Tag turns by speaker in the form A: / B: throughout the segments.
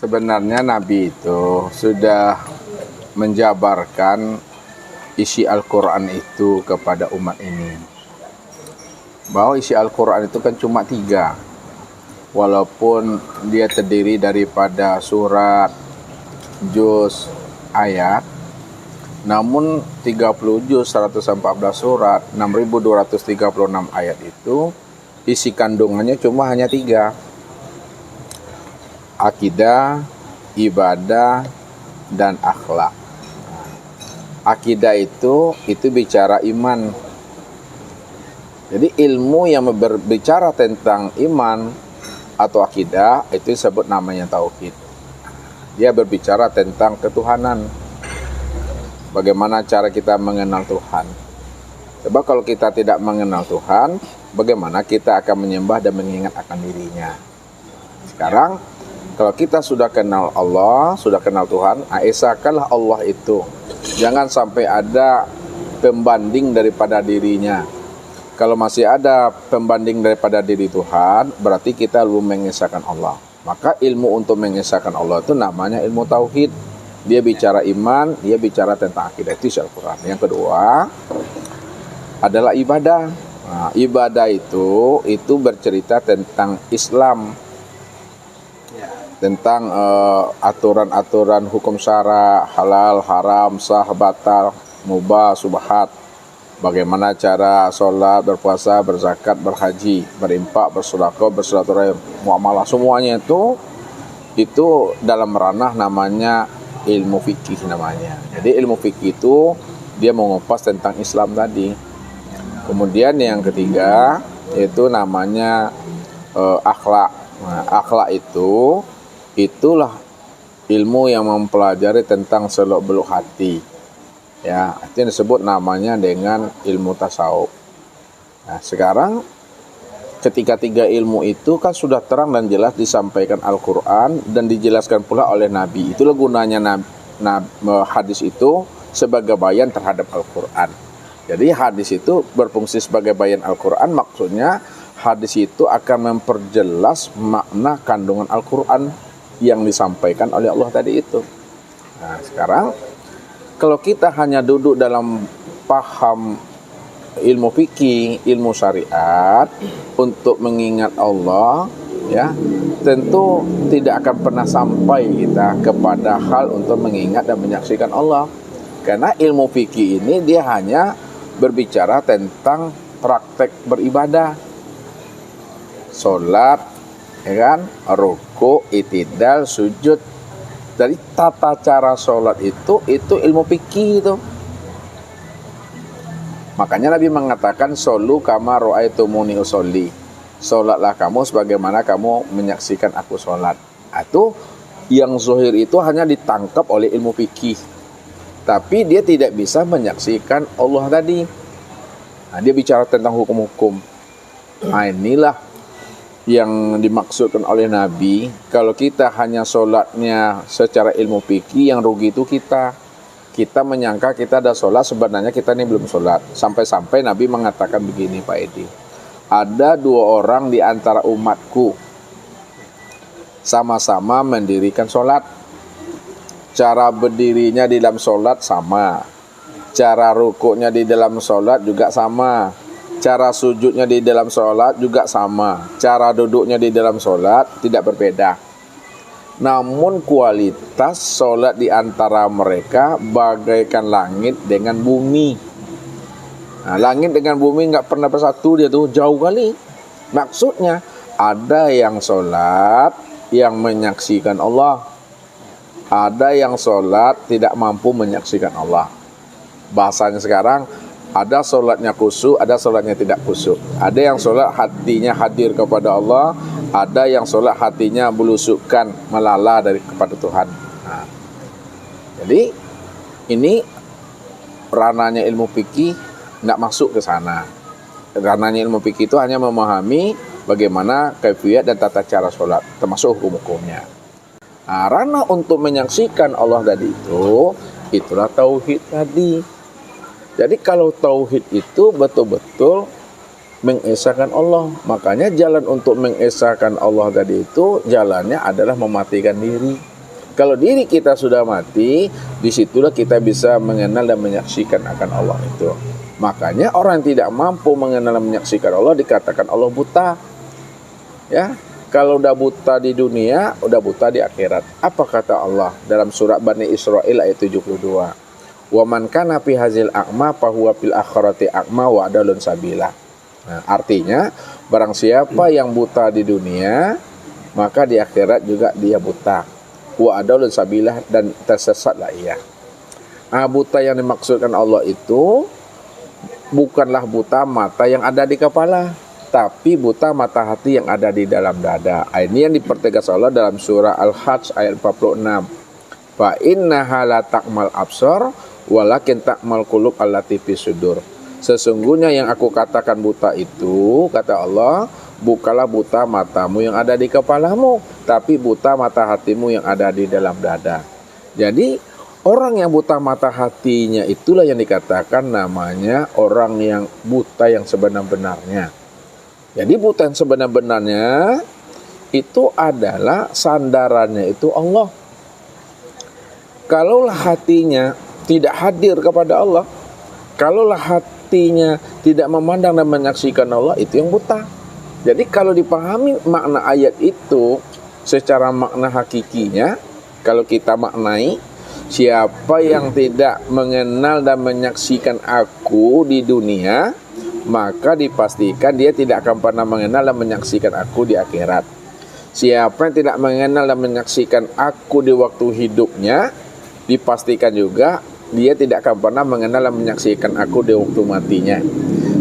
A: Sebenarnya Nabi itu sudah menjabarkan isi Al-Quran itu kepada umat ini. Bahwa isi Al-Quran itu kan cuma 3. Walaupun dia terdiri daripada surat, juz, ayat, namun 30 juz, 114 surat, 6.236 ayat itu isi kandungannya cuma hanya 3. Akidah, ibadah, dan akhlak. Akidah itu bicara iman. Jadi ilmu yang berbicara tentang iman atau akidah itu disebut namanya tauhid. Dia berbicara tentang ketuhanan. Bagaimana cara kita mengenal Tuhan. Sebab kalau kita tidak mengenal Tuhan, bagaimana kita akan menyembah dan mengingat akan dirinya. Sekarang kalau kita sudah kenal Allah, sudah kenal Tuhan, esakanlah Allah itu. Jangan sampai ada pembanding daripada dirinya. Kalau masih ada pembanding daripada diri Tuhan, berarti kita belum mengesahkan Allah. Maka ilmu untuk mengesahkan Allah itu namanya ilmu tauhid. Dia bicara iman, dia bicara tentang akidah, itu Al-Quran. Yang kedua adalah ibadah. Nah, ibadah itu bercerita tentang Islam. Tentang aturan-aturan hukum syara, halal, haram, sah, batal, mubah, subhat. Bagaimana cara sholat, berpuasa, berzakat, berhaji, berimpak, bersedekah, bersilaturahim, muamalah, semuanya itu dalam ranah namanya ilmu fikih namanya. Jadi ilmu fikih itu dia mengupas tentang Islam tadi. Kemudian yang ketiga itu namanya akhlak. Nah, akhlak itulah ilmu yang mempelajari tentang seluk-beluk hati. Ya, itu yang disebut namanya dengan ilmu tasawuf. Nah, sekarang ketika 3 ilmu itu kan sudah terang dan jelas disampaikan Al-Quran dan dijelaskan pula oleh Nabi. Itulah gunanya hadis itu sebagai bayan terhadap Al-Quran. Jadi hadis itu berfungsi sebagai bayan Al-Quran, maksudnya hadis itu akan memperjelas makna kandungan Al-Quran yang disampaikan oleh Allah tadi itu. Nah, sekarang kalau kita hanya duduk dalam paham ilmu fikih, ilmu syariat untuk mengingat Allah, ya, tentu tidak akan pernah sampai kita kepada hal untuk mengingat dan menyaksikan Allah. Karena ilmu fikih ini dia hanya berbicara tentang praktek beribadah. Salat, ya kan, ruku, itidal, sujud. Dari tata cara salat itu ilmu fikih itu. Makanya Nabi mengatakan solu kama ra'aitumuni usolli. Salatlah kamu sebagaimana kamu menyaksikan aku salat. Itu yang zahir itu hanya ditangkap oleh ilmu fikih. Tapi dia tidak bisa menyaksikan Allah tadi. Nah, dia bicara tentang hukum-hukum. Nah, inilah yang dimaksudkan oleh Nabi. Kalau kita hanya sholatnya secara ilmu fikih, yang rugi itu kita menyangka kita ada sholat, sebenarnya kita ini belum sholat. Sampai-sampai Nabi mengatakan begini, Pak Edi, ada 2 orang di antara umatku sama-sama mendirikan sholat. Cara berdirinya di dalam sholat sama, cara rukuknya di dalam sholat juga sama, cara sujudnya di dalam sholat juga sama, cara duduknya di dalam sholat tidak berbeda. Namun kualitas sholat di antara mereka bagaikan langit dengan bumi. Nah, langit dengan bumi nggak pernah bersatu, dia tuh jauh kali. Maksudnya ada yang sholat yang menyaksikan Allah, ada yang sholat tidak mampu menyaksikan Allah. Bahasanya sekarang, ada sholatnya khusyuk, ada sholatnya tidak khusyuk. Ada yang sholat hatinya hadir kepada Allah, ada yang sholat hatinya belusukan, melala kepada Tuhan. Nah, jadi ini ranahnya ilmu fikih nggak masuk ke sana. Ranahnya ilmu fikih itu hanya memahami bagaimana kaifiyat dan tata cara sholat, termasuk hukum-hukumnya. Nah, ranah untuk menyaksikan Allah tadi itulah tauhid tadi. Jadi kalau tauhid itu betul-betul mengesahkan Allah. Makanya jalan untuk mengesahkan Allah tadi itu jalannya adalah mematikan diri. Kalau diri kita sudah mati, disitulah kita bisa mengenal dan menyaksikan akan Allah itu. Makanya orang yang tidak mampu mengenal dan menyaksikan Allah dikatakan Allah buta. Ya, kalau udah buta di dunia, udah buta di akhirat. Apa kata Allah dalam surat Bani Israil ayat 72? Wa man kana fi hazil a'ma fa huwa fil akhirati a'ma wa adalun sabila. Nah, artinya barang siapa yang buta di dunia, maka di akhirat juga dia buta. Wa adalun sabilah, dan tersesatlah ia. Buta yang dimaksudkan Allah itu bukanlah buta mata yang ada di kepala, tapi buta mata hati yang ada di dalam dada. Ini yang dipertegas Allah dalam surah Al-Hajj ayat 46. Fa innaha la ta'mal absar walakin ta'mal qulub allati fi sudur. Sesungguhnya yang aku katakan buta itu, kata Allah, bukalah buta matamu yang ada di kepalamu, tapi buta mata hatimu yang ada di dalam dada. Jadi orang yang buta mata hatinya itulah yang dikatakan namanya orang yang buta yang sebenar-benarnya. Jadi buta yang sebenar-benarnya itu adalah sandarannya itu Allah. Kalaulah hatinya tidak hadir kepada Allah, kalaulah hatinya tidak memandang dan menyaksikan Allah, itu yang buta. Jadi kalau dipahami makna ayat itu secara makna hakikinya, kalau kita maknai, siapa yang tidak mengenal dan menyaksikan aku di dunia, maka dipastikan dia tidak akan pernah mengenal dan menyaksikan aku di akhirat. Siapa yang tidak mengenal dan menyaksikan aku di waktu hidupnya, dipastikan juga dia tidak akan pernah mengenal dan menyaksikan aku di waktu matinya.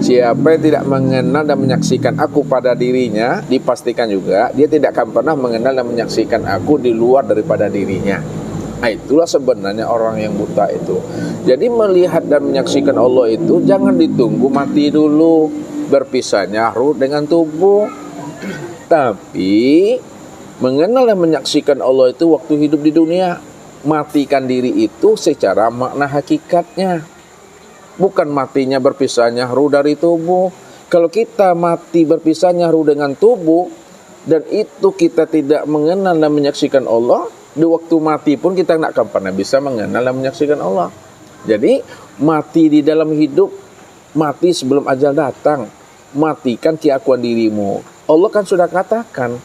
A: Siapa yang tidak mengenal dan menyaksikan aku pada dirinya, dipastikan juga dia tidak akan pernah mengenal dan menyaksikan aku di luar daripada dirinya. Nah, itulah sebenarnya orang yang buta itu. Jadi melihat dan menyaksikan Allah itu jangan ditunggu mati dulu, berpisahnya ruh dengan tubuh. Tapi mengenal dan menyaksikan Allah itu waktu hidup di dunia. Matikan diri itu secara makna hakikatnya, bukan matinya berpisahnya ruh dari tubuh. Kalau kita mati berpisahnya ruh dengan tubuh, dan itu kita tidak mengenal dan menyaksikan Allah, di waktu mati pun kita tidak akan pernah bisa mengenal dan menyaksikan Allah. Jadi mati di dalam hidup, mati sebelum ajal datang, matikan keakuan dirimu. Allah kan sudah katakan,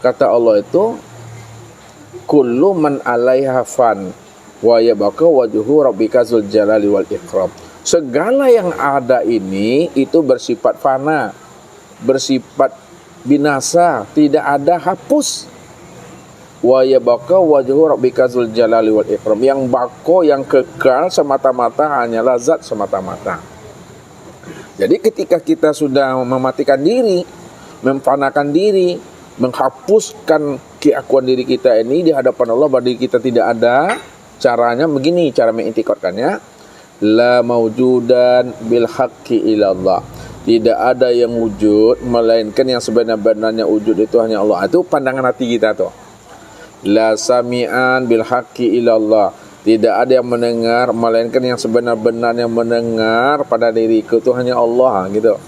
A: kata Allah itu, kullu man 'alaiha fan wa yabqa wajhu rabbika dzul jalali wal ikram. Segala yang ada ini itu bersifat fana, bersifat binasa, tidak ada hapus. Wa yabqa wajhu rabbika dzul jalali wal ikram. Yang bako, yang kekal semata-mata hanyalah zat semata-mata. Jadi ketika kita sudah mematikan diri, memfanakan diri, menghapuskan keakuan diri kita ini di hadapan Allah, bahwa diri kita tidak ada, caranya begini, cara mengintikadkannya, la maujudan bil haqqi ilallah. Tidak ada yang wujud melainkan yang sebenar-benarnya wujud itu hanya Allah. Itu pandangan hati kita tuh. La sami'an bil haqqi ilallah. Tidak ada yang mendengar melainkan yang sebenar-benarnya mendengar pada diriku itu hanya Allah, gitu.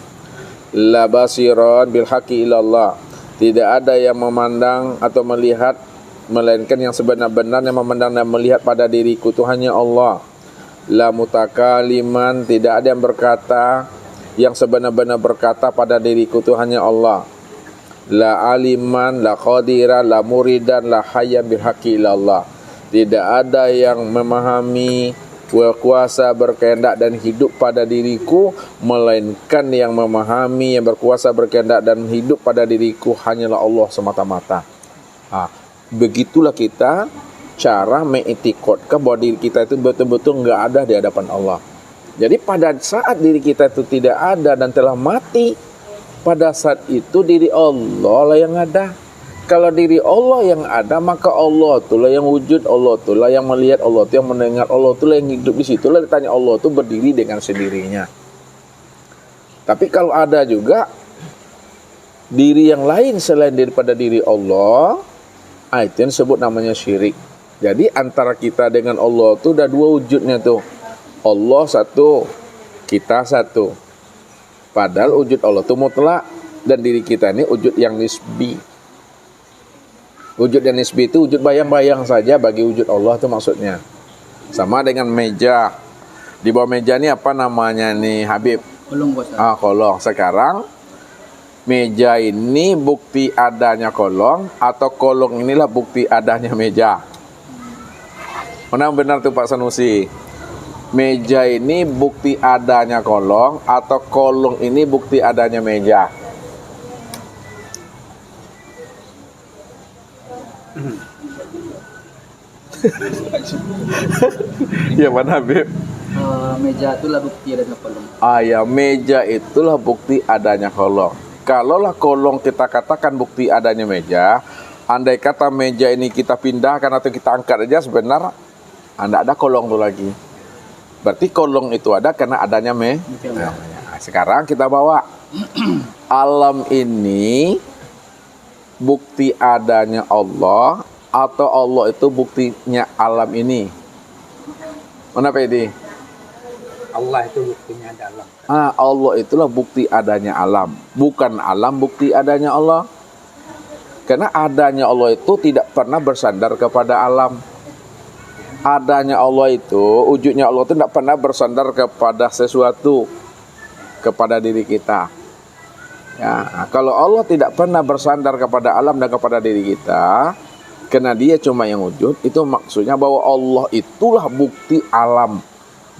A: La basiran bil haqqi ilallah. Tidak ada yang memandang atau melihat melainkan yang sebenar-benarnya memandang dan melihat pada diriku itu hanya Allah. La mutakaliman, tidak ada yang berkata yang sebenar-benar berkata pada diriku itu hanya Allah. La aliman, la qadiran, la muridan, la hayyan bil haqqi ilallah. Tidak ada yang memahami, berkuasa, berkehendak dan hidup pada diriku melainkan yang memahami, yang berkuasa, berkehendak dan hidup pada diriku hanyalah Allah semata-mata. Begitulah kita cara mengitikadkan bahwa diri kita itu betul-betul enggak ada di hadapan Allah. Jadi pada saat diri kita itu tidak ada dan telah mati, pada saat itu diri Allah lah yang ada. Kalau diri Allah yang ada, maka Allah itulah yang wujud, Allah itulah yang melihat, Allah itu yang mendengar, Allah itulah yang hidup. Di situlah ditanya Allah itu berdiri dengan sendirinya. Tapi kalau ada juga diri yang lain selain daripada diri Allah, itu yang disebut namanya syirik. Jadi antara kita dengan Allah itu ada dua wujudnya tuh. Allah satu, kita satu. Padahal wujud Allah itu mutlak dan diri kita ini wujud yang nisbi. Wujud yang nisbi itu wujud bayang-bayang saja bagi wujud Allah itu maksudnya. Sama dengan meja. Di bawah meja ini apa namanya nih Habib?
B: Kolong bos.
A: Kolong. Sekarang meja ini bukti adanya kolong atau kolong inilah bukti adanya meja? Mana yang benar tuh Pak Sanusi? Meja ini bukti adanya kolong atau kolong ini bukti adanya meja? Ya mana Habib?
B: Meja itulah bukti adanya kolong.
A: Ya, meja itulah bukti adanya kolong. Kalaulah kolong kita katakan bukti adanya meja, andai kata meja ini kita pindahkan atau kita angkat aja sebenarnya tidak ada kolong tuh lagi. Berarti kolong itu ada karena adanya meja. Nah, sekarang kita bawa alam ini bukti adanya Allah atau Allah itu buktinya alam ini? Mana Pak Edi?
B: Allah itu buktinya ada alam.
A: Allah itulah bukti adanya alam, bukan alam bukti adanya Allah. Karena adanya Allah itu tidak pernah bersandar kepada alam. Adanya Allah itu, wujudnya Allah itu tidak pernah bersandar kepada sesuatu, kepada diri kita. Ya, kalau Allah tidak pernah bersandar kepada alam dan kepada diri kita, karena dia cuma yang wujud, itu maksudnya bahwa Allah itulah bukti alam.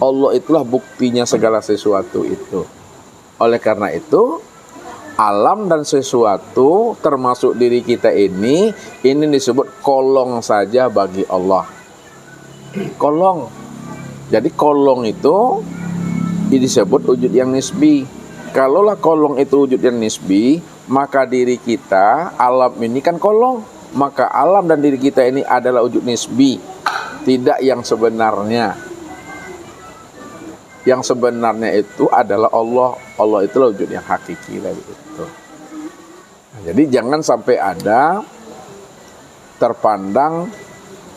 A: Allah itulah buktinya segala sesuatu itu. Oleh karena itu, alam dan sesuatu termasuk diri kita ini disebut kolong saja bagi Allah. Kolong. Jadi kolong itu disebut wujud yang nisbi. Kalaulah kolong itu wujud yang nisbi, maka diri kita, alam ini kan kolong. Maka alam dan diri kita ini adalah wujud nisbi, tidak yang sebenarnya. Yang sebenarnya itu adalah Allah. Allah itulah wujud yang hakiki dari itu. Nah, jadi jangan sampai ada terpandang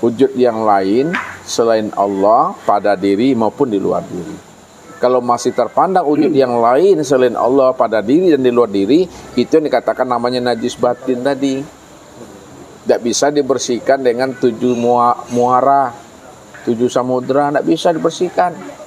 A: wujud yang lain selain Allah pada diri maupun di luar diri. Kalau masih terpandang wujud yang lain selain Allah pada diri dan di luar diri, itu yang dikatakan namanya najis batin tadi. Tidak bisa dibersihkan dengan 7 muara, 7 samudra, tidak bisa dibersihkan.